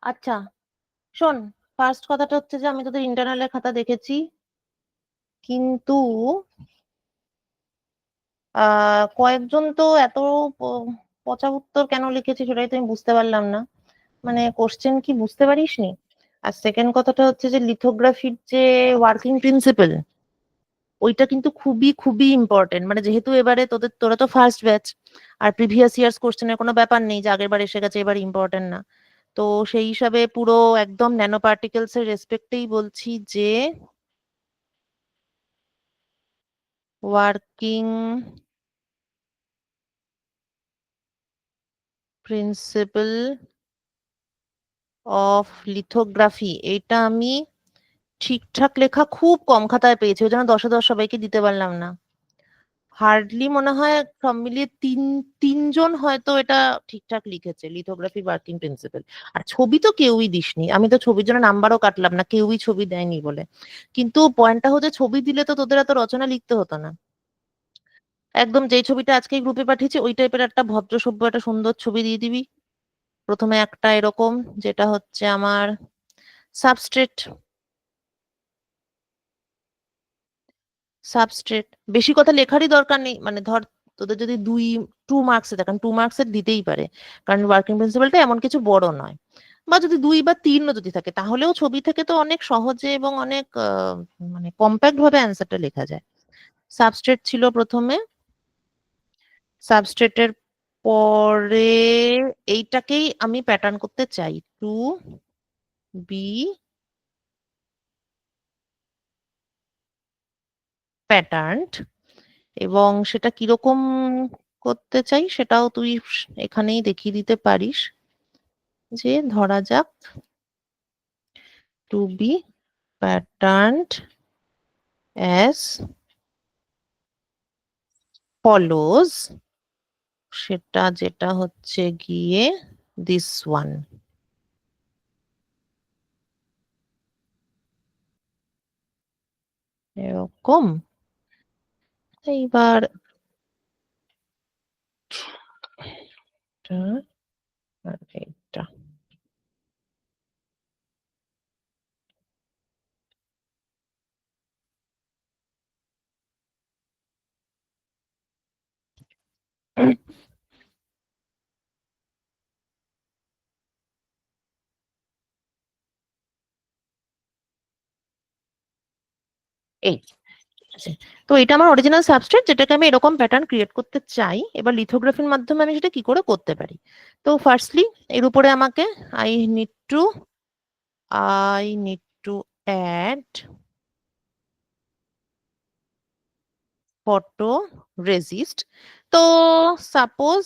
আচ্ছা, শোন, ফার্স্ট কথাটা হচ্ছে যে আমি তোদের ইন্টারনালের খাতা দেখেছি, কিন্তু কয়েকজন তো এত পচা উত্তর কেন লিখেছে সেটাই তো আমি বুঝতে পারলাম না। মানে কোশ্চেন কি বুঝতে পারিসনি? আর সেকেন্ড কথাটা হচ্ছে যে লিথোগ্রাফির যে ওয়ার্কিং প্রিন্সিপাল, ওইটা কিন্তু খুবই খুবই ইম্পর্টেন্ট। মানে যেহেতু এবারে তোরা তো ফার্স্ট ব্যাচ, আর প্রিভিয়াস ইয়ার্স কোশ্চেনের কোনো ব্যাপার নেই যে আগের বার এসে গেছে এবার ইম্পর্টেন্ট না। তো সেই হিসাবে পুরো একদম ন্যানো পার্টিকেলস এর রেসপেক্টেই বলছি যে ওয়ার্কিং প্রিন্সিপাল অফ লিথোগ্রাফি, এইটা আমি ঠিকঠাক লেখা খুব কম খাতায় পেয়েছি, ওই জন্য 10-এ 10 সবাইকে দিতে পারলাম না। হার্ডলি মনে হয় সব মিলিয়ে তিনজন হয়তো এটা ঠিকঠাক লিখেছে, লিথোগ্রাফি ওয়ার্কিং প্রিন্সিপাল। আর ছবি তো কেউই দিসনি, আমি তো ছবির জন্য নাম্বারও কাটলাম না, কেউই ছবি দেয়নি বলে। কিন্তু পয়েন্টটা হচ্ছে ছবি দিলে তো তোদের এত রচনা লিখতে হতো না। একদম যেই ছবিটা আজকে গ্রুপে পাঠিয়েছি ওই টাইপের একটা ভদ্র সভ্য একটা সুন্দর ছবি দিয়ে দিবি। প্রথমে একটা এরকম, যেটা হচ্ছে আমার সাবস্ট্রেট। সাবস্ট্রেট বেশি কথা লেখারই দরকার নেই, মানে ধর তোদের যদি 2 মার্কসে দেখান 2 মার্কসের দিতেই পারে, কারণ ওয়ার্কিং প্রিন্সিপালটা এমন কিছু বড় নয়। বা যদি 2 বা 3ও যদি থাকে তাহলেও ছবি থেকে তো অনেক সহজে এবং অনেক মানে কম্প্যাক্ট ভাবে অ্যান্সারটা লেখা যায়। সাবস্ট্রেট ছিল প্রথমে। সাবস্ট্রেটের পরে এইটাকেই আমি প্যাটার্ন করতে চাই, টু বি প্যাটার্নড। এবং সেটা কিরকম করতে চাই সেটাও তুই এখানেই দেখিয়ে দিতে পারিস। যে ধরা যাক টু বি প্যাটার্নড অ্যাজ ফলোজ, সেটা যেটা হচ্ছে গিয়ে দিস ওয়ান, এরকম। এইবার এটা আর এটা। এই ঠিক আছে। তো এটা আমার অরিজিনাল সাবস্ট্রেট যেটাকে আমি এরকম প্যাটার্ন ক্রিয়েট করতে চাই। এবার লিথোগ্রাফির মাধ্যমে আমি সেটা কি করে করতে পারি? তো ফার্স্টলি এর উপরে আমাকে I need to I need to add photo resist. তো suppose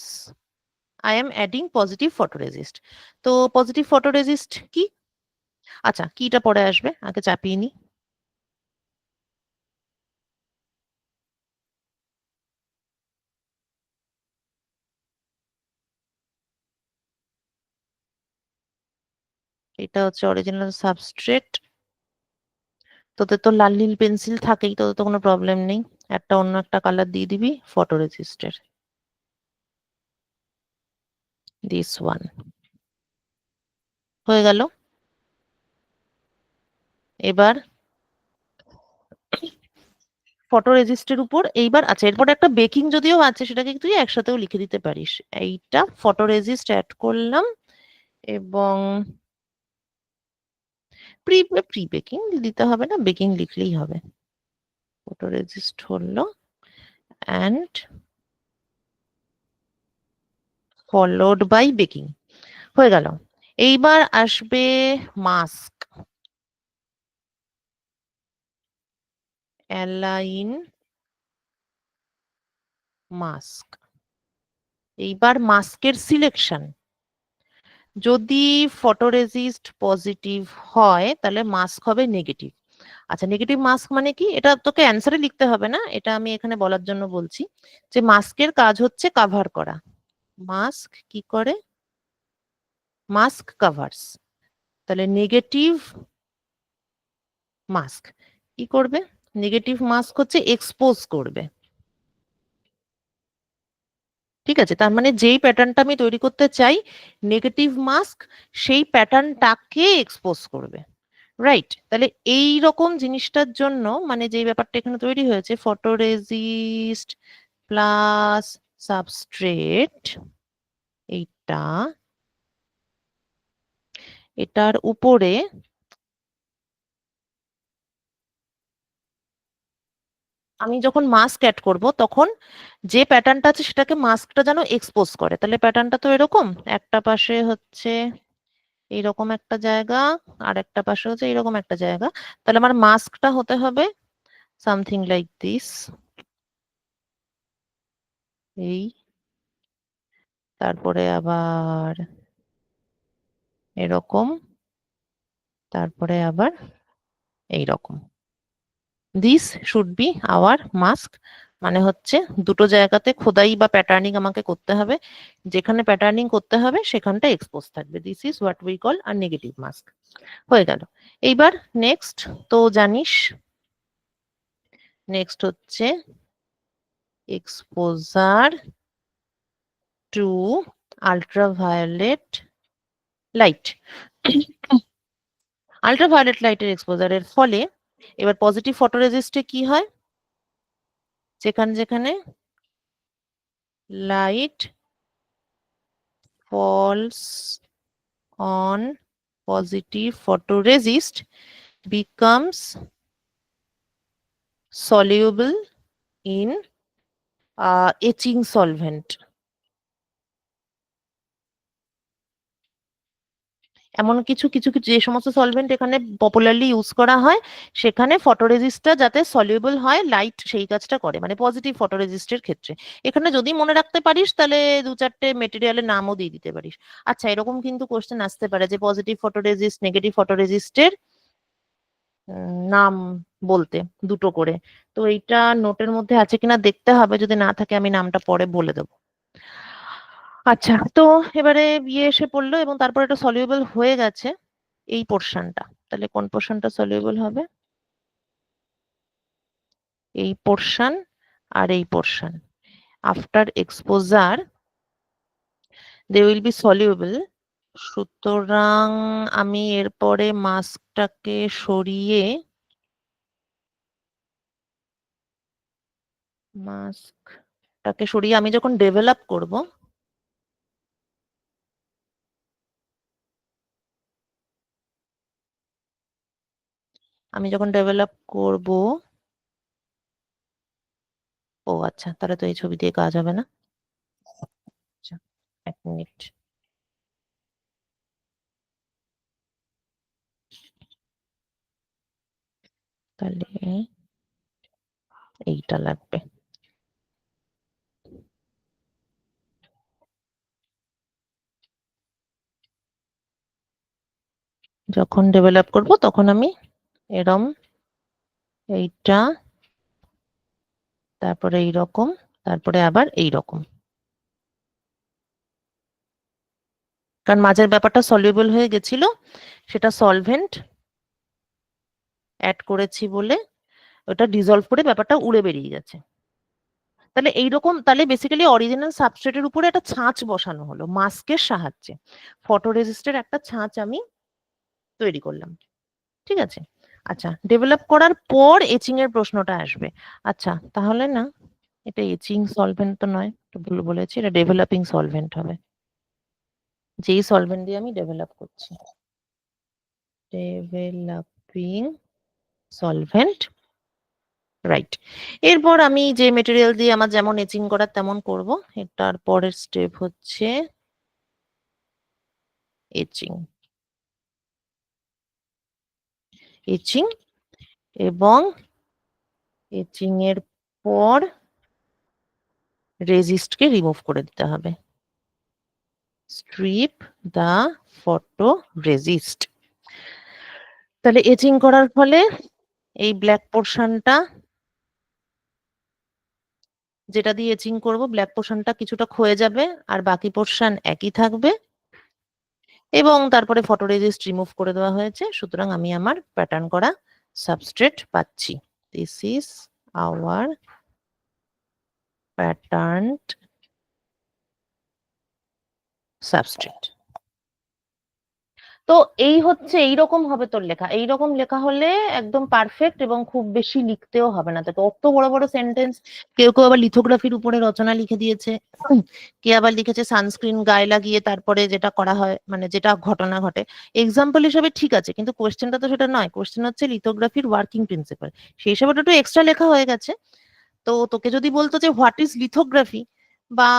I am adding positive photo resist. তো পজিটিভ ফটো রেজিস্ট কি? আচ্ছা, কিটা পরে আসবে, আগে চাপিয়ে নি। এটা হচ্ছে অরিজিনাল সাবস্ট্রেট। তোদের তো লাল নীল পেন্সিল থাকেই, তোদের তো কোনো প্রবলেম নেই। একটা অন্য একটা কালার দিয়ে দিবি ফটো রেজিস্টের, দিস ওয়ান। হয়ে গেল। এবার ফটো রেজিস্টের উপর এইবার আচ্ছা, এরপর একটা বেকিং যদিও আছে সেটাকে তুই একসাথেও লিখে দিতে পারিস। এইটা ফটো রেজিস্ট অ্যাড করলাম, এবং প্রি প্রি বেকিং দিতে হবে না, বেকিং লিখলেই হবে। ফটো রেজিস্ট হলো অ্যান্ড ফলোড বাই বেকিং, হয়ে গেল। এইবার আসবে মাস্ক, অ্যালাইন মাস্ক। এইবার মাস্কের সিলেকশন, যদি ফটোরেজিস্ট পজিটিভ হয় তাহলে মাস্ক হবে নেগেটিভ। আচ্ছা, নেগেটিভ মাস্ক মানে কি? এটা তোকে অ্যান্সারে লিখতে হবে না, এটা আমি এখানে বলার জন্য বলছি যে মাস্কের কাজ হচ্ছে কাভার করা। মাস্ক কি করে? Mask covers. তাহলে নেগেটিভ মাস্ক কি করবে? নেগেটিভ মাস্ক হচ্ছে এক্সপোজ করবে। ঠিক আছে, তার মানে যেই প্যাটার্নটা আমি তৈরি করতে চাই নেগেটিভ মাস্ক সেই প্যাটার্নটাকে এক্সপোজ করবে। রাইট, তাহলে এই রকম জিনিসটার জন্য মানে যেই ব্যাপারটা এখানে তৈরি হয়েছে ফটোরেজিস্ট প্লাস সাবস্ট্রেট, এইটা এটার উপরে আমি যখন মাস্ক অ্যাড করব তখন যে প্যাটার্নটা আছে সেটাকে মাস্কটা যেন এক্সপোজ করে। তাহলে প্যাটার্নটা তো এরকম, একটা পাশে হচ্ছে এইরকম একটা জায়গা, আর একটা পাশে হচ্ছে এইরকম একটা জায়গা। তাহলে আমার মাস্কটা হতে হবে সামথিং লাইক দিস, এই, তারপরে আবার এরকম, তারপরে আবার এইরকম। This should be hour mask. মানে হচ্ছে দুটো জায়গাতে খোদাই বা প্যাটার্নিং আমাকে করতে হবে, যেখানে প্যাটার্নিং করতে হবে সেখানটা এক্সপোজ থাকবে। This is what we call our negative mask. হয়ে গেল। এইবার নেক্সট তো জানিস, নেক্সট হচ্ছে exposure to ultraviolet light. Ultraviolet লাইটের এক্সপোজারের ফলে এবার পজিটিভ ফটোরেজিস্টে কি হয়, যেখানে যেখানে light falls on positive photoresist becomes soluble in etching solvent। এমন কিছু কিছু কিছু যে সমস্ত সলভেন্ট এখানে পপুলারলি ইউজ করা হয় সেখানে ফটোরেজিস্টটা যাতে সলিউবল হয় লাইট সেই কাজটা করে, মানে পজিটিভ ফটোরেজিস্টের ক্ষেত্রে। এখানে যদি মনে রাখতে পারিস তাহলে দু চারটে মেটেরিয়ালের নামও দিয়ে দিতে পারিস। আচ্ছা, এরকম কিন্তু কোশ্চেন আসতে পারে যে পজিটিভ ফটোরেজিস্ট নেগেটিভ ফটোরেজিস্টের নাম বলতে দুটো করে। তো এইটা নোটের মধ্যে আছে কিনা দেখতে হবে, যদি না থাকে আমি নামটা পরে বলে দেবো। আচ্ছা, তো এবারে বিয়ে এসে পড়লো এবং তারপর এটা সলিউবল হয়ে গেছে এই পোর্শনটা। তাহলে কোন পোর্শনটা সলিউবল হবে, এই পোর্শন আর এই portion. After exposure they will be soluble. সুতরাং আমি এরপরে মাস্কটাকে সরিয়ে, মাস্কটাকে সরিয়ে আমি যখন ডেভেলপ করব, আমি যখন ডেভেলপ করব, ও আচ্ছা, তাহলে তো এই ছবি দিয়ে কাজ হবে না। আচ্ছা, এক মিনিট, তাহলে এইটা লাগবে। যখন ডেভেলপ করব তখন আমি এরম, এইটা, তারপরে এইরকম, তারপরে আবার এইরকম, কারণ মাঝের ব্যাপারটা সলিউবল হয়ে গেছিল, সেটা সলভেন্ট অ্যাড করেছি বলে ওটা ডিজলভ করে ব্যাপারটা উড়ে বেরিয়ে গেছে। তাহলে এইরকম, তাহলে বেসিক্যালি অরিজিনাল সাবস্ট্রেটের উপরে একটা ছাঁচ বসানো হলো মাস্কের সাহায্যে, ফটোরেজিস্টের একটা ছাঁচ আমি তৈরি করলাম। ঠিক আছে, আচ্ছা, ডেভেলপ করার পর এচিং এর প্রশ্নটা আসবে। আচ্ছা তাহলে না, এটা এচিং সলভেন্ট তো নয়, তো ভুল বলেছি, এটা ডেভেলপিং সলভেন্ট হবে, যেই সলভেন্ট দিয়ে আমি ডেভেলপ করছি, ডেভেলপিং সলভেন্ট। রাইট, এরপর আমি যে মেটেরিয়াল দিয়ে আমার যেমন এচিং করার তেমন করব। এটার পরের স্টেপ হচ্ছে এচিং, এচিং, এবং এচিং এর পর রেজিস্টকে রিমুভ করে দিতে হবে, স্ট্রিপ দা ফটো রেজিস্ট। তাহলে এচিং করার ফলে এই ব্ল্যাক পোর্শনটা, যেটা দিয়ে এচিং করব ব্ল্যাক পোর্শনটা কিছুটা ক্ষয়ে যাবে আর বাকি পোর্শন একই থাকবে, এবং তারপরে ফটো রেজিস্ট রিমুভ করে দেওয়া হয়েছে। সুতরাং আমি আমার প্যাটার্ন করা সাবস্ট্রেট পাচ্ছি। This is our pattern substrate. তো এই হচ্ছে এইরকম হবে তোর লেখা, এইরকম লেখা হলে একদম পারফেক্ট, এবং খুব বেশি লিখতেও হবে না তোকে অত বড় বড় সেন্টেন্স। কেউ কেউ আবার লিথোগ্রাফির উপরে রচনা লিখে দিয়েছে, কে আবার লিখেছে সানস্ক্রিন গায়ে লাগিয়ে তারপরে যেটা করা হয়, মানে যেটা ঘটনা ঘটে। এক্সাম্পল হিসেবে ঠিক আছে, কিন্তু কোয়েশ্চেনটা তো সেটা নয়। কোয়েশ্চেন হচ্ছে লিথোগ্রাফির ওয়ার্কিং প্রিন্সিপাল, সেই হিসাবে একটু এক্সট্রা লেখা হয়ে গেছে। তো তোকে যদি বলতো যে হোয়াট ইজ লিথোগ্রাফি, বা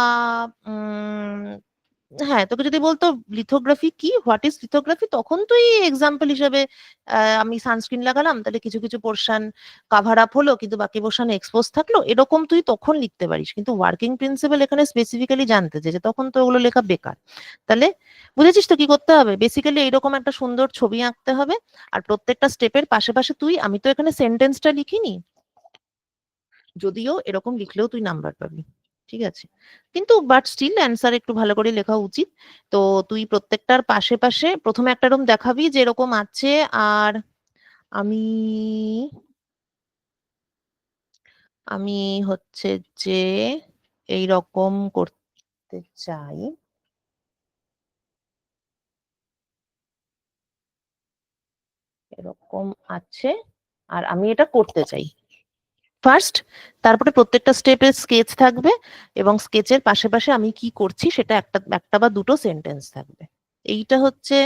হ্যাঁ, তোকে যদি বলতো লিথোগ্রাফি কি, হোয়াট ইজ লিথোগ্রাফি, তখন তুই এক্সাম্পল হিসেবে আমি সানস্ক্রিন লাগালাম, তাহলে কিছু কিছু পোর্শন কাভার আপ হলো কিন্তু বাকি পোর্শন এক্সপোজ থাকলো, এরকম তুই তখন লিখতে পারিস। কিন্তু ওয়ার্কিং প্রিন্সিপাল এখানে স্পেসিফিক্যালি জানতে যে তখন তো ওগুলো লেখা বেকার। তাহলে বুঝেছিস তো কি করতে হবে? বেসিক্যালি এইরকম একটা সুন্দর ছবি আঁকতে হবে, আর প্রত্যেকটা স্টেপের পাশে পাশে তুই, আমি তো এখানে সেন্টেন্সটা লিখিনি, যদিও এরকম লিখলেও তুই নাম্বার পাবি, ঠিক আছে, কিন্তু বাট স্টিল অ্যান্সার একটু ভালো করে লেখা উচিত। তো তুই প্রত্যেকটার পাশে পাশে প্রথমে একটা এরকম দেখাবি যে এরকম আছে, আর আমি আমি হচ্ছে যে এই রকম করতে চাই, এরকম আছে, আর আমি এটা করতে চাই ফার্স্ট। তারপরে প্রত্যেকটা স্টেপের স্কেচ থাকবে, এবং স্কেচের পাশে পাশে আমি কি করছি সেটা একটা একটা বা দুটো সেন্টেন্স থাকবে। এইটা হচ্ছে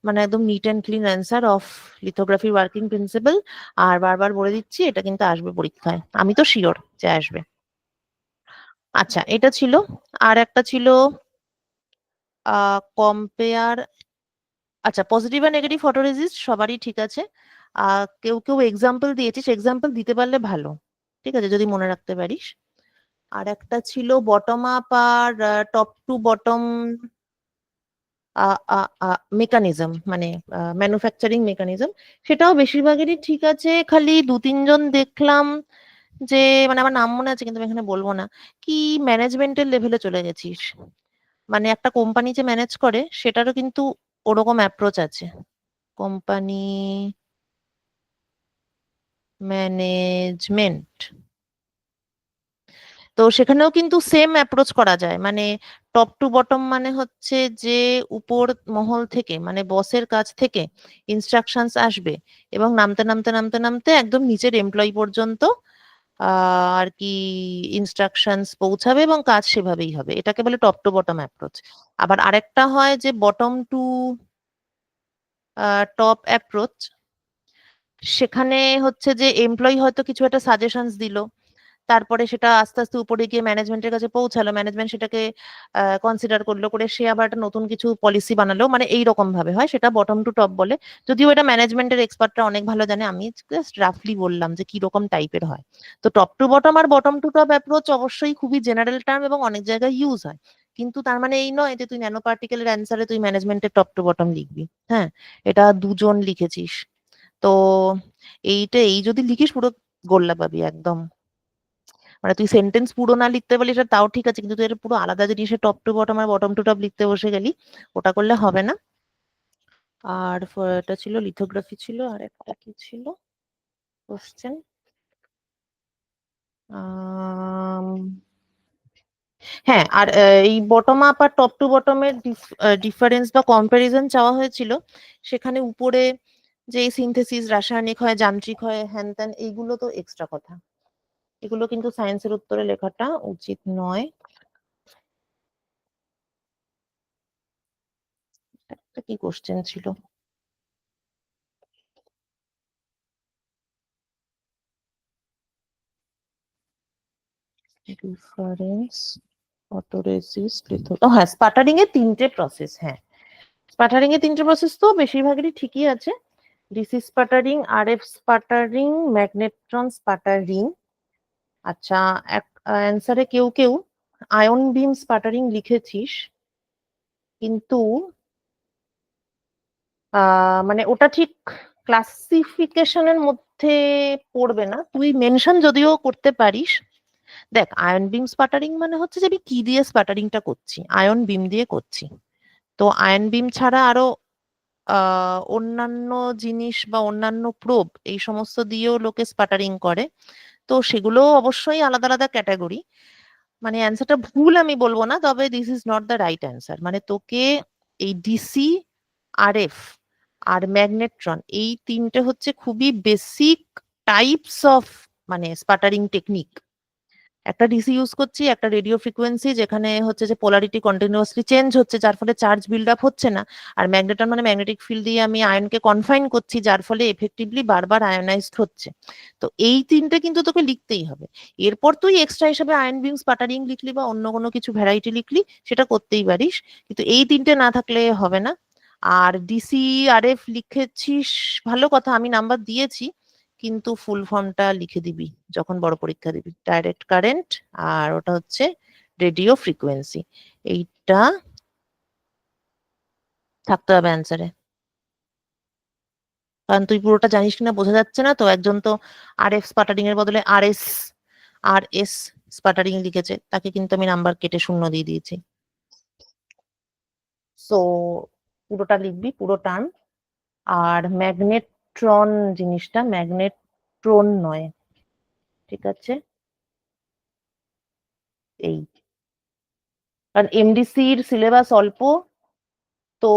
মানে একদম neat and clean answer of lithography working principle. আর বারবার বলে দিচ্ছি, এটা কিন্তু আসবে পরীক্ষায়, আমি তো শিওর যে আসবে। আচ্ছা, এটা ছিল। আর একটা ছিল কম্পেয়ার। আচ্ছা, পজিটিভ আর নেগেটিভ ফটোরেজিস্ট সবারই ঠিক আছে। কেউ কেউ এক্সাম্পল দিয়েছিস, এক্সাম্পল দিতে পারলে ভালো, ঠিক আছে, যদি মনে রাখতে পারিস। আর একটা ছিল বটম আপ আর টপ টু বটম মেকানিজম, মানে ম্যানুফ্যাকচারিং মেকানিজম, সেটাও বেশিরভাগেরই ঠিক আছে। খালি দু তিনজন দেখলাম যে, মানে আমার নাম মনে আছে কিন্তু আমি এখানে বলবো না, কি ম্যানেজমেন্টের লেভেলে চলে গেছিস, মানে একটা কোম্পানি যে ম্যানেজ করে সেটারও কিন্তু ওরকম অ্যাপ্রোচ আছে, কোম্পানি ম্যানেজমেন্ট। তো সেখানেও কিন্তু সেম অ্যাপ্রোচ করা যায়, মানে টপ টু বটম মানে হচ্ছে যে উপর মহল থেকে, মানে বসের কাছ থেকে ইনস্ট্রাকশনস আসবে, এবং নামতে নামতে নামতে নামতে একদম নিচের এমপ্লয়ি পর্যন্ত আর কি ইনস্ট্রাকশনস পৌঁছাবে, এবং কাজ সেভাবেই হবে। এটাকে বলে টপ টু বটম অ্যাপ্রোচ। আবার আরেকটা হয় যে বটম টু টপ অ্যাপ্রোচ। সেখানে হচ্ছে যে এমপ্লয়ি হয়তো কিছু একটা সাজেশনস দিল, তারপরে সেটা আস্তে আস্তে উপরে গিয়ে ম্যানেজমেন্টের কাছে পৌঁছালো, ম্যানেজমেন্ট সেটাকে কনসিডার করলো, করে সে আবার একটা নতুন কিছু পলিসি বানালো, মানে এই রকম ভাবে হয়, সেটা বটম টু টপ বলে। যদিও এটা ম্যানেজমেন্টের এক্সপার্টরা অনেক ভালো জানে, আমি জাস্ট রাফলি বললাম যে কি রকম টাইপের হয়। তো টপ টু বটম আর বটম টু টপ অ্যাপ্রোচ অবশ্যই খুবই জেনারেল টার্ম এবং অনেক জায়গায় ইউজ হয়, কিন্তু তার মানে এই নয় যে তুই ন্যানো পার্টিকেলের অ্যান্সারে তুই ম্যানেজমেন্টের টপ টু বটম লিখবি। হ্যাঁ, এটা দুজন লিখেছিস। তো এই যদি লিখিস পুরো গোল্লা পাবি একদম। মানে তুই সেন্টেন্স পুরো না লিখতে পারলি সেটা তাও ঠিক আছে, কিন্তু তুই এটা পুরো আলাদা জিনিসের টপ টু বটম আর বটম টু টপ লিখতে বসে গেলি, ওটা করলে হবে না। আর এটা ছিল লিথোগ্রাফি, ছিল আর একটা কি ছিল কোশ্চেন, হ্যাঁ, আর এই বটম আপ আর টপ টু বটমের ডিফারেন্স বা কম্পারিজন চাওয়া হয়েছিল। সেখানে উপরে যে সিনথেসিস রাসায়নিক হয়, যান্ত্রিক হয়, হ্যান ত্যান, এইগুলো তো এক্সট্রা কথা, এগুলো কিন্তু সায়েন্সের উত্তরে লেখাটা উচিত নয়। একটা কি কোশ্চেন ছিল, ডিফারেন্স ফটোরেসিস্ট লিথো, ও হ্যাঁ, স্পাটারিং এর তিনটে প্রসেস, হ্যাঁ, স্পাটারিং এর তিনটে প্রসেস তো বেশিরভাগেরই ঠিকই আছে। DC sputtering, RF sputtering, magnetron sputtering. আচ্ছা, অ্যান্সারে কেউ কেউ আয়ন বিম স্পাটারিং লিখেছিস, কিন্তু মানে ওটা ঠিক ক্লাসিফিকেশনের মধ্যে পড়বে না, তুই মেনশন যদিও করতে পারিস। দেখ, আয়ন বিম স্পাটারিং মানে হচ্ছে যে আমি কি দিয়ে স্পাটারিংটা করছি, আয়ন বিম দিয়ে করছি। তো আয়ন বিম ছাড়া আরো অন্যান্য জিনিস বা অন্যান্য প্রোব এই সমস্ত দিয়েও লোকে স্পাটারিং করে, তো সেগুলো অবশ্যই আলাদা আলাদা ক্যাটাগরি। মানে অ্যান্সারটা ভুল আমি বলবো না, তবে this is not the right answer. মানে তোকে এই ডিসি, আরএফ আর ম্যাগনেট্রন, এই তিনটে হচ্ছে খুবই বেসিক টাইপস অফ মানে স্পাটারিং টেকনিক। একটা ডিসি ইউজ করছি, একটা রেডিও ফ্রিকোয়েন্সি যেখানে হচ্ছে যে পোলারিটি কন্টিনিউয়াসলি চেঞ্জ হচ্ছে, যার ফলে চার্জ বিল্ড আপ হচ্ছে না। আর ম্যাগনেটন মানে ম্যাগনেটিক ফিল্ড দিয়ে আমি আয়নকে কনফাইন করছি, যার ফলে এফেক্টিভলি বারবার আয়নাইজড হচ্ছে। তো এই তিনটে কিন্তু তোকে লিখতেই হবে। এরপর তুই এক্সট্রা হিসেবে আয়ন বিম স্পাটারিং লিখলি বা অন্য কোনো কিছু ভ্যারাইটি লিখলি, সেটা করতেই পারিস, কিন্তু এই তিনটে না থাকলে হবে না। আর ডিসি, আরএফ লিখেছিস, ভালো কথা, আমি নাম্বার দিয়েছি, কিন্তু ফুল ফর্মটা লিখে দিবি যখন বড় পরীক্ষা দিবি। ডাইরেক্ট কারেন্ট, আর ওটা হচ্ছে রেডিও ফ্রিকোয়েন্সি, এইটা থাকতে হবে অ্যান্সারে। কারণ তুই পুরোটা জানিস কিনা বোঝা যাচ্ছে না তো। একজন তো আর এফ স্পাটারিং এর বদলে আর এস স্পাটারিং লিখেছে, তাকে কিন্তু আমি নাম্বার কেটে শূন্য দিয়ে দিয়েছি। সো পুরোটা লিখবি, পুরো টার্ম। আর ম্যাগনেট্রন জিনিসটা ম্যাগনেট্রন নয়, ঠিক আছে? এই, কারণ এমডিসির সিলেবাস অল্প, তো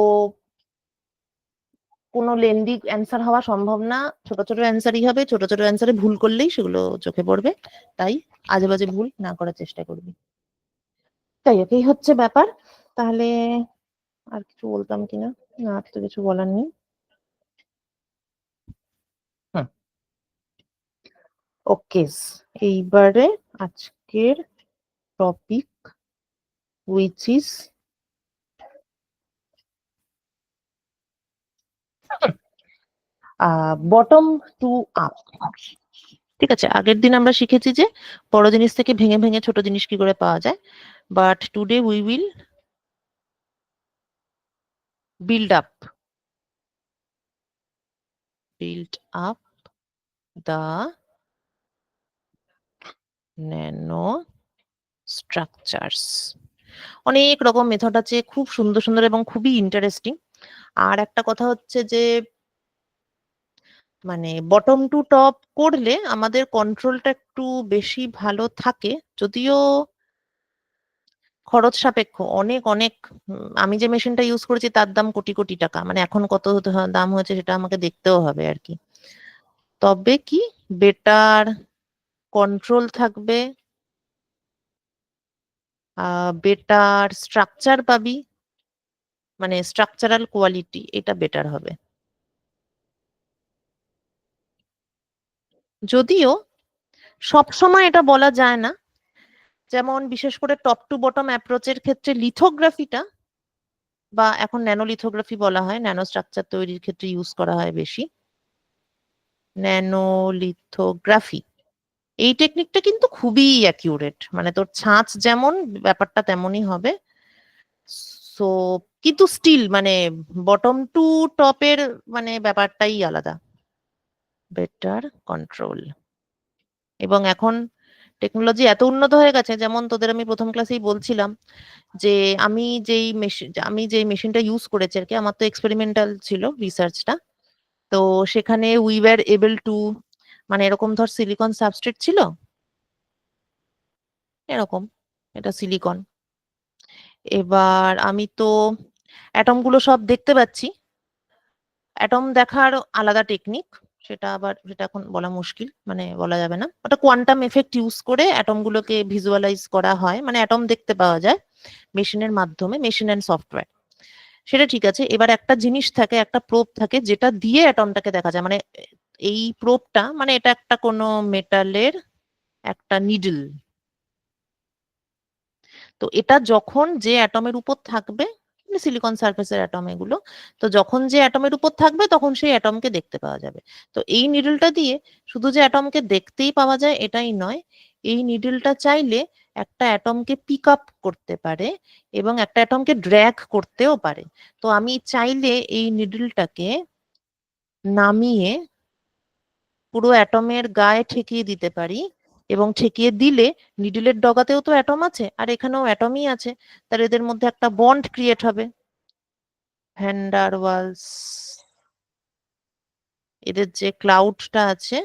কোনো লেন্দি অ্যান্সার হওয়া সম্ভব না, ছোট ছোট অ্যান্সারই হবে। ছোট ছোট অ্যান্সারে ভুল করলেই সেগুলো চোখে পড়বে, তাই আজে বাজে ভুল না করার চেষ্টা করবি। তাই এটাই হচ্ছে ব্যাপার। তাহলে আর কিছু বলতাম কিনা? না, আর তো কিছু বলার নেই। হুম, ওকে। এইবারে আজকের topic, which is bottom to up. ঠিক আছে, আগের দিন আমরা শিখেছি যে বড় জিনিস থেকে ভেঙে ভেঙে ছোট জিনিস কি করে পাওয়া যায়, but today we will build up build up the nano structures. অনেক রকম মেথড আছে, খুব সুন্দর সুন্দর এবং খুবই ইন্টারেস্টিং। আর একটা কথা হচ্ছে যে মানে বটম টু টপ করলে আমাদের কন্ট্রোলটা একটু বেশি ভালো থাকে, যদিও খরচ সাপেক্ষ অনেক অনেক। আমি যে মেশিনটা ইউজ করেছি তার দাম কোটি কোটি টাকা, মানে এখন কত দাম হয়েছে সেটা আমাকে দেখতেও হবে আর কি। তবে কি বেটার কন্ট্রোল থাকবে, বেটার স্ট্রাকচার পাবি, মানে স্ট্রাকচারাল কোয়ালিটি এটা বেটার হবে। যদিও সব সময় এটা বলা যায় না, যেমন বিশেষ করে টপ টু বটম অ্যাপ্রোচের ক্ষেত্রে লিথোগ্রাফিটা, বা এখন ন্যানো লিথোগ্রাফি বলা হয়, ন্যানো স্ট্রাকচার তৈরির ক্ষেত্রে ইউজ করা হয় বেশি ন্যানো লিথোগ্রাফি। এই টেকনিকটা কিন্তু খুবই অ্যাকিউরেট, মানে তোর ছাঁচ যেমন ব্যাপারটা তেমনই হবে। সো কিন্তু স্টিল মানে বটম টু টপের মানে ব্যাপারটাই আলাদা, বেটার কন্ট্রোল। এবং এখন টেকনোলজি এত উন্নত হয়ে গেছে, যেমন তোদের আমি প্রথম ক্লাসেই বলছিলাম যে আমি যেই মেশিনটা ইউজ করেছি আর কি, আমার তো এক্সপেরিমেন্টাল ছিল রিসার্চটা। তো সেখানে উই ওয়্যার এবল টু, মানে এরকম ধর সিলিকন সাবস্ট্রেট ছিল, এরকম, এটা সিলিকন। এবার আমি তো অ্যাটম গুলো সব দেখতে পাচ্ছি। অ্যাটম দেখার আলাদা টেকনিক, সেটা এখন বলা মুশকিল, মানে বলা যাবে না। ওটা কোয়ান্টাম এফেক্ট ইউজ করে অ্যাটম গুলোকে ভিজুয়ালাইজ করা হয়, মানে অ্যাটম দেখতে পাওয়া যায় মেশিনের মাধ্যমে, মেশিন অ্যান্ড সফটওয়্যার। সেটা ঠিক আছে। এবার একটা জিনিস থাকে, একটা প্রোব থাকে যেটা দিয়ে অ্যাটমটাকে দেখা যায়, মানে এই প্রোবটা মানে এটা একটা কোনো মেটালের একটা নিডল। তো এটা যখন যে অ্যাটমের উপর থাকবে, সিলিকন সারফেসের অ্যাটম এগুলো, তো যখন যে অ্যাটমের উপর থাকবে তখন সেই অ্যাটমকে দেখতে পাওয়া যাবে। তো এই নিডলটা দিয়ে শুধু যে অ্যাটমকে দেখতেই পাওয়া যায় এটাই নয়, এই নিডলটা চাইলে একটা অ্যাটমকে পিক আপ করতে পারে এবং একটা অ্যাটমকে ড্র্যাগ করতেও পারে। তো আমি চাইলে এই নিডলটাকে নামিয়ে পুরো অ্যাটমের গায়ে ঠেকিয়ে দিতে পারি, এবং ঠেকিয়ে দিলে নিডলের ডগাতেও তো অ্যাটম আছে আর এখানেও অ্যাটমই আছে, তার এদের মধ্যে একটা বন্ড ক্রিয়েট হবে। ভ্যান্ডার ওয়ালস, এদের যে ক্লাউডটা আছে,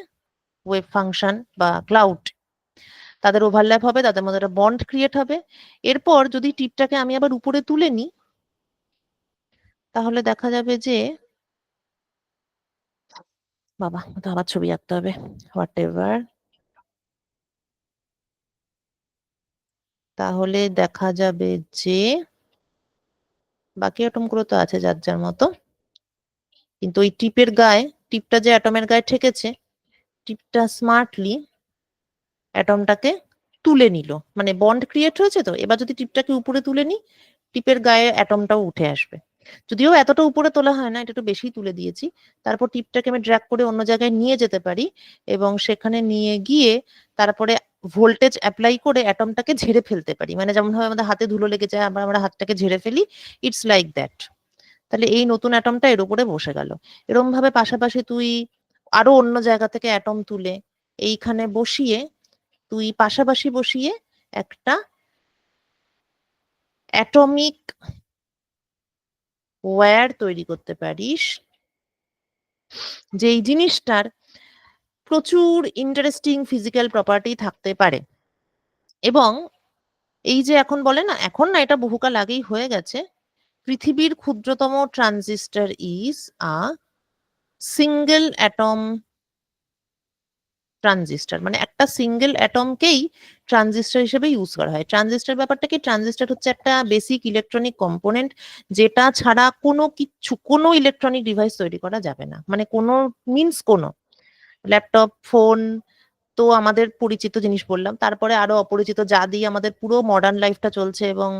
ওয়েভ ফাংশন বা ক্লাউড, তাদের ওভারল্যাপ হবে, তাদের মধ্যে একটা বন্ড ক্রিয়েট হবে। এরপর যদি টিপটাকে আমি আবার উপরে তুলে নিই, তাহলে দেখা যাবে যে, বাবা তো আবার ছবি আঁকতে হবে, হোয়াট এভার, তাহলে দেখা যাবে যে বাকি অ্যাটমগুলো তো আছে যার যার মতো, কিন্তু ওই টিপের গায়ে, টিপটা যে অ্যাটমের গায়ে ঠেকেছে, টিপটা স্মার্টলি অ্যাটমটাকে তুলে নিল, মানে বন্ড ক্রিয়েট হয়েছে। তো এবার যদি টিপটাকে উপরে তুলে নিই, টিপের গায়ে অ্যাটমটাও উঠে আসবে। যদিও এতটা উপরে তোলা হয় না, এটা একটু বেশি তুলে দিয়েছি। তারপর টিপটাকে আমি ড্র্যাগ করে অন্য জায়গায় নিয়ে যেতে পারি, এবং সেখানে নিয়ে গিয়ে তারপরে ভোল্টেজ অ্যাপ্লাই করে অ্যাটমটাকে ঝেড়ে ফেলতে পারি। মানে যেমন ভাবে আমাদের হাতে ধুলো লেগে যায়, আমরা হাতটাকে ঝেড়ে ফেলি, ইটস লাইক দ্যাট। তাহলে এই নতুন অ্যাটমটা এর উপরে বসে গেল। এরকম ভাবে পাশাপাশি তুই আরো অন্য জায়গা থেকে অ্যাটম তুলে এইখানে বসিয়ে, তুই পাশাপাশি বসিয়ে একটা অ্যাটমিক ওয়্যার তৈরি করতে পারিস, যেই জিনিসটার প্রচুর ইন্টারেস্টিং ফিজিক্যাল প্রপার্টি থাকতে পারে। এবং এই যে এখন বলে না, এখন না, এটা বহুকাল আগেই হয়ে গেছে, পৃথিবীর ক্ষুদ্রতম transistor is a single atom transistor, মানে একটা সিঙ্গেল অ্যাটমকেই ট্রানজিস্টর হিসেবে ইউজ করা হয়। ট্রানজিস্টর ব্যাপারটা কি, ট্রানজিস্টর হচ্ছে একটা বেসিক ইলেকট্রনিক কম্পোনেন্ট, যেটা ছাড়া কোনো কিছু, কোনো ইলেকট্রনিক ডিভাইস তৈরি করা যাবে না। মানে কোনো মিনস কোনো ল্যাপটপ, ফোন তো আমাদের পরিচিত জিনিস বললাম, তারপরে আরো অপরিচিত যা দিয়ে আমাদের পুরো মডার্ন লাইফটা চলছে এবং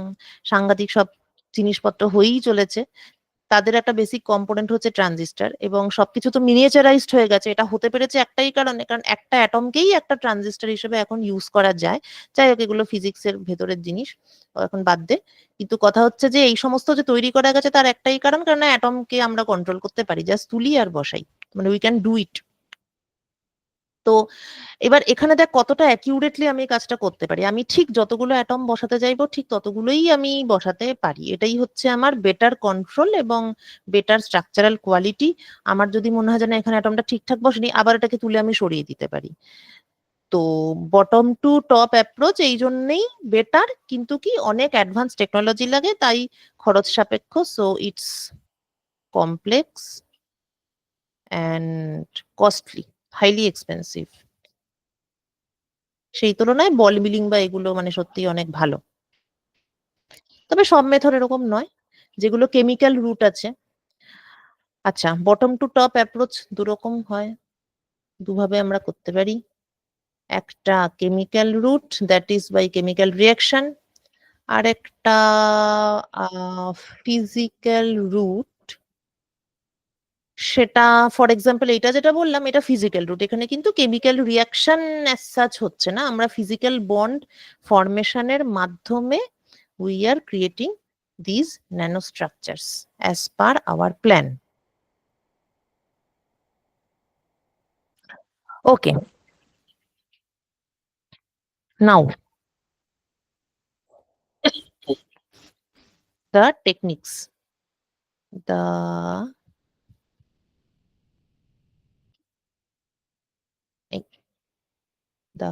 সাংঘাতিক সব জিনিসপত্র হয়েই চলেছে, তাদের একটা বেসিক কম্পোনেন্ট হচ্ছে ট্রানজিস্টর। এবং সবকিছু তো মিনিয়েচারাইজড হয়ে গেছে। এটা হতে পেরেছে একটাই কারণে, কারণ একটা অ্যাটমকেই একটা ট্রানজিস্টর হিসেবে এখন ইউজ করা যায়। যাই হোক, এগুলো ফিজিক্সের ভেতরের জিনিস, এখন বাদ দে। কিন্তু কথা হচ্ছে যে এই সমস্ত যে তৈরি করা গেছে তার একটাই কারণ, কারণ অ্যাটমকে আমরা কন্ট্রোল করতে পারি, জাস্ট তুলি আর বসাই, মানে উই ক্যান ডু ইট। তো এবার এখানে দেখ কতটা অ্যাকিউরেটলি আমি এই কাজটা করতে পারি। আমি ঠিক যতগুলো অ্যাটম বসাতে চাইবো ঠিক ততগুলোই আমি বসাতে পারি। এটাই হচ্ছে আমার বেটার কন্ট্রোল এবং বেটার স্ট্রাকচারাল কোয়ালিটি। আমার যদি মনে হয় যে না এখানে অ্যাটমটা ঠিকঠাক বসেনি, আবার এটাকে তুলে আমি সরিয়ে দিতে পারি। তো বটম টু টপ অ্যাপ্রোচ এই জন্যই বেটার, কিন্তু কি অনেক অ্যাডভান্স টেকনোলজি লাগে, তাই খরচ সাপেক্ষ, so it's complex and costly, highly expensive. সেই তুলনায় বল মিলিং বা এগুলো মানে সত্যি অনেক ভালো। তবে সব মেথড এরকম নয়, যেগুলো কেমিক্যাল রুট আছে। আচ্ছা, বটম টু টপ অ্যাপ্রোচ দুরকম হয়, দুভাবে আমরা করতে পারি। একটা chemical route, that is by chemical reaction, আর একটা ফিজিক্যাল রুট। সেটা ফর এক্সাম্পল এটা যেটা বললাম, এটা ফিজিক্যাল রুট, এখানে কিন্তু কেমিক্যাল রিয়াকশন অ্যাজ সাচ হচ্ছে না, আমরা ফিজিক্যাল বন্ড ফরমেশনের মাধ্যমে we are creating these nanostructures as per our plan. Okay, now the techniques. The the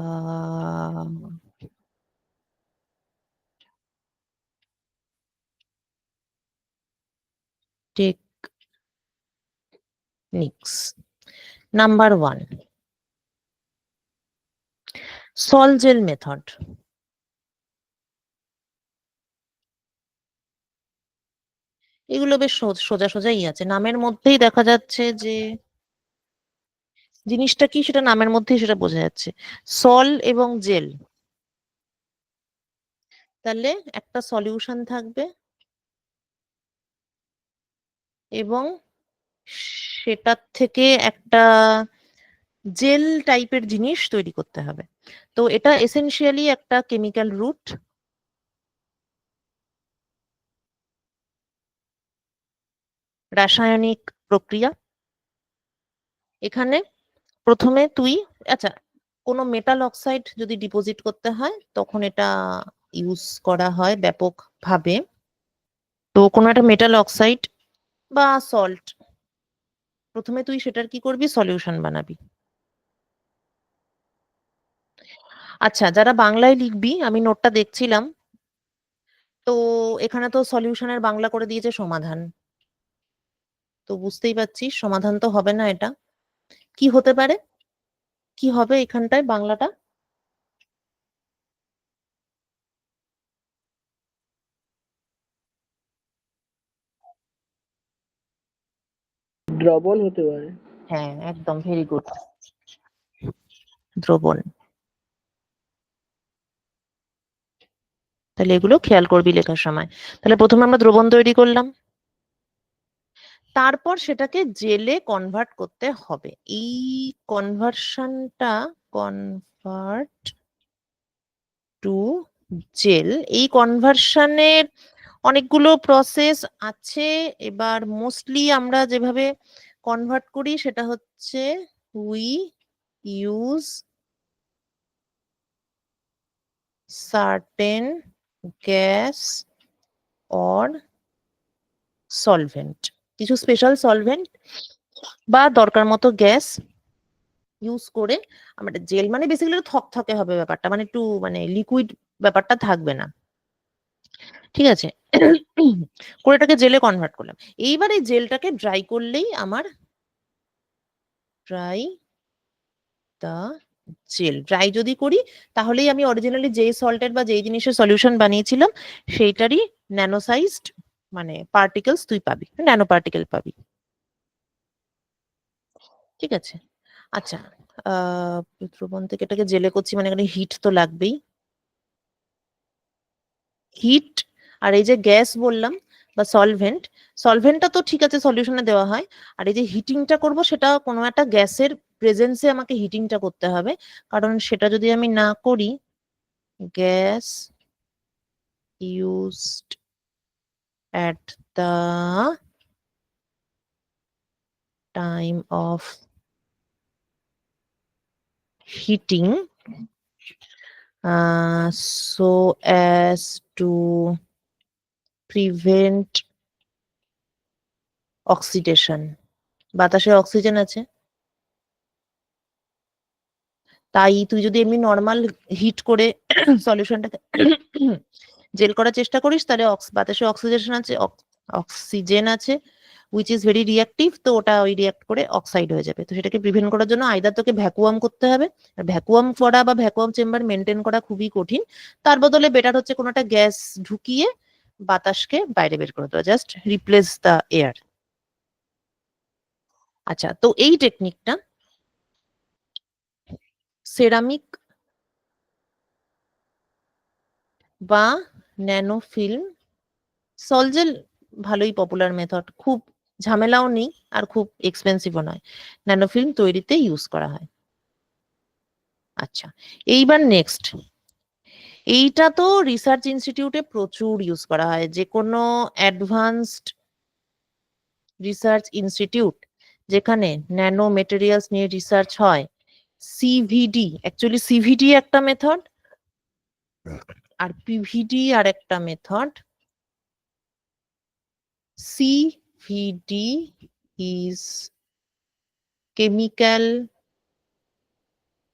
techniques. Number one, sol gel method. এগুলো বেশ সোজা সোজাই আছে, নামের মধ্যেই দেখা যাচ্ছে যে জিনিসটা কি সেটা নামের মধ্যেই সেটা বোঝা যাচ্ছে, সল এবং জেল। তাহলে একটা সলিউশন থাকবে এবং সেটার থেকে একটা জেল টাইপের জিনিস তৈরি করতে হবে। তো এটা এসেনশিয়ালি একটা কেমিক্যাল রুট, রাসায়নিক প্রক্রিয়া। এখানে প্রথমে তুই, আচ্ছা, কোনো মেটাল অক্সাইড যদি ডিপোজিট করতে হয় তখন এটা ইউজ করা হয় ব্যাপকভাবে। তো কোনো একটা মেটাল অক্সাইড বা সল্ট, প্রথমে তুই সেটার কি করবি, সলিউশন বানাবি। আচ্ছা, যারা বাংলায় লিখবি, আমি নোটটা দেখছিলাম, তো এখানে তো সলিউশনের বাংলা করে দিয়েছে সমাধান। তো বুঝতেই পারছিস সমাধান তো হবে না এটা। কি হতে পারে? কি হবে এখানটায় বাংলাটা? দ্রবণ হতে পারে। হ্যাঁ, একদম ভেরি গুড। দ্রবণ। তাহলে এগুলো খেয়াল করবি লেখার সময়। তাহলে প্রথমে আমরা দ্রবণ তৈরি করলাম, তারপর সেটাকে জেলে কনভার্ট করতে হবে। এই কনভার্সনটা, কনভার্ট টু জেল, এই কনভার্সনের অনেকগুলো প্রসেস আছে। এবার মোস্টলি আমরা যেভাবে কনভার্ট করি সেটা হচ্ছে we use certain gas or solvent, কিছু স্পেশাল সলভেন্ট বা দরকার মতো গ্যাস ইউজ করে আমরা জেল, মানে বেসিক্যালি থকথকে হবে ব্যাপারটা, মানে একটু মানে লিকুইড ব্যাপারটা থাকবে না, ঠিক আছে? করে এটাকে জেলে কনভার্ট করলাম। এইবার এই জেলটাকে ড্রাই করলেই আমার ড্রাই দা জেল, ড্রাই যদি করি তাহলেই আমি অরিজিনালি যেই সল্টের বা যেই জিনিসের সলিউশন বানিয়েছিলাম সেইটারই ন্যানো সাইজড মানে পার্টিকেলস তুই পাবি, ন্যানো পার্টিকেল পাবি, ঠিক আছে? আচ্ছা, দ্রবণ থেকে এটাকে জেলে করছি মানে এখানে হিট তো লাগবেই, হিট। আর এই যে গ্যাস বললাম বা সলভেন্ট, সলভেন্টটা তো ঠিক আছে সলিউশনে দেওয়া হয়, আর এই যে হিটিংটা করব সেটা কোনো একটা গ্যাসের প্রেজেন্সে আমাকে হিটিংটা করতে হবে, কারণ সেটা যদি আমি না করি, gas used at the time of heating so as to prevent oxidation, বাতাসে অক্সিজেন আছে, তাই তুই যদি এমনি নর্মাল হিট করে সলিউশনটাকে জেল করার চেষ্টা করিস তাহলে বাতাসে অক্সিজেশন আছে, অক্সিজেন আছে উইচ ইজ ভেরি রিয়াক্টিভ, তো ওটা ওই রিয়াক্ট করে অক্সাইড হয়ে যাবে। তো সেটাকে প্রিভেন্ট করার জন্য আইদার তোকে ভ্যাকুয়াম করতে হবে, আর ভ্যাকুয়াম করা বা ভ্যাকুয়াম চেম্বার মেনটেন করা খুবই কঠিন, তার বদলে বেটার হচ্ছে কোনো একটা গ্যাস ঢুকিয়ে বাতাসকে বাইরে বের করে দেওয়া, জাস্ট রিপ্লেস দ্য এয়ার। আচ্ছা, তো এই টেকনিকটা সেরামিক বা ন্যানো ফিল্ম সলজেল ভালোই পপুলার মেথড, খুব ঝামেলাও নেই আর খুব এক্সপেন্সিভও নয়, ন্যানোফিল্ম তৈরিতে ইউজ করা হয়। আচ্ছা, এইবার নেক্সট, এইটা তো রিসার্চ ইনস্টিটিউটে প্রচুর ইউজ করা হয়, যে কোনো অ্যাডভান্সড রিসার্চ ইনস্টিটিউট যেখানে ন্যানো মেটেরিয়ালস নিয়ে রিসার্চ হয়, সিভিডি, অ্যাকচুয়ালি সিভিডি একটা মেথড আর পিভিডি আর একটা method. CVD is chemical